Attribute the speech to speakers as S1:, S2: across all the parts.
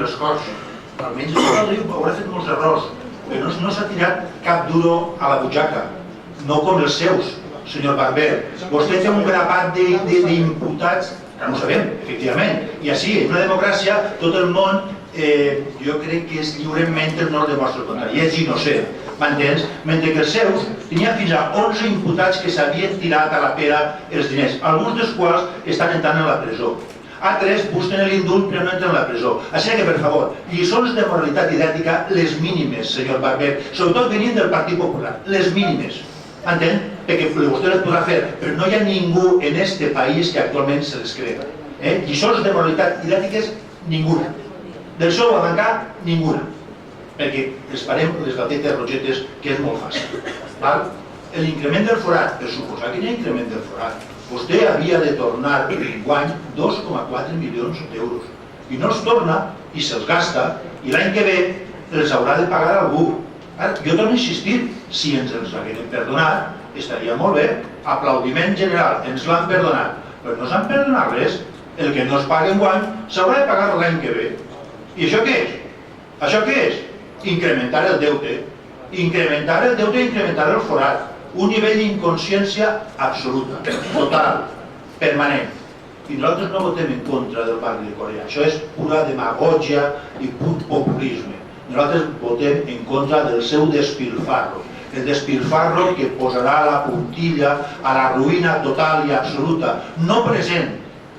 S1: les Corts. Almenys el riu haurà fet molts errors, però no s'ha tirat cap duro a la butxaca, no com els seus, senyor Barber. Vostè té un grapat d'imputats, que no ho sabem, efectivament, i així, en una democràcia, tot el món, jo crec que és lliurement el no demostra el contrari, és innocent, m'entens? Mentre que els seus tenien fins a 11 imputats que s'havien tirat a la pera els diners, alguns dels quals estan entrant a la presó. Altres busquen l'indult però no entren a la presó. Així que, per favor, lliçons de moralitat i d'ètica, les mínimes, senyor Barber, sobretot venint del Partit Popular, les mínimes. Entén? Perquè vostè les podrà fer, però no hi ha ningú en este país que actualment se les crega. Lliçons de moralitat i d'ètiques, ninguna. Del sou a tancar, ninguna. Perquè esperem les gatetes rogetes, que és molt fàcil. L'increment del forat, per suposar que hi ha increment del forat, vostè havia de tornar enguany 2,4 milions d'euros. I no els torna i se'ls gasta i l'any que ve els haurà de pagar algú. Jo torno a insistir, si ens els haguem perdonat, estaria molt bé. Aplaudiment general, ens l'han perdonat. Però no s'han perdonat res. El que no es paga enguany s'haurà de pagar l'any que ve. I això què és? Això què és? Incrementar el deute. Incrementar el deute i incrementar el forat. Un nivell d'inconsciència absoluta, total, permanent. I nosaltres no votem en contra del barri de Corea. Això és pura demagògia i pur populisme. Nosaltres votem en contra del seu despilfarro. El despilfarro que posarà la puntilla a la ruïna total i absoluta, no present,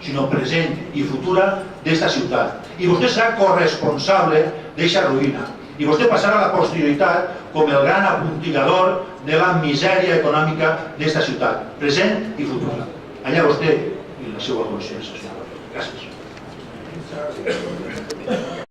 S1: sinó present i futura d'esta ciutat. I vostè serà corresponsable d'eixa ruïna. I vostè passarà a la posterioritat com el gran apuntillador de la misèria econòmica d'esta ciutat, present i futura. Allà vostè i la seva consciència. Gràcies.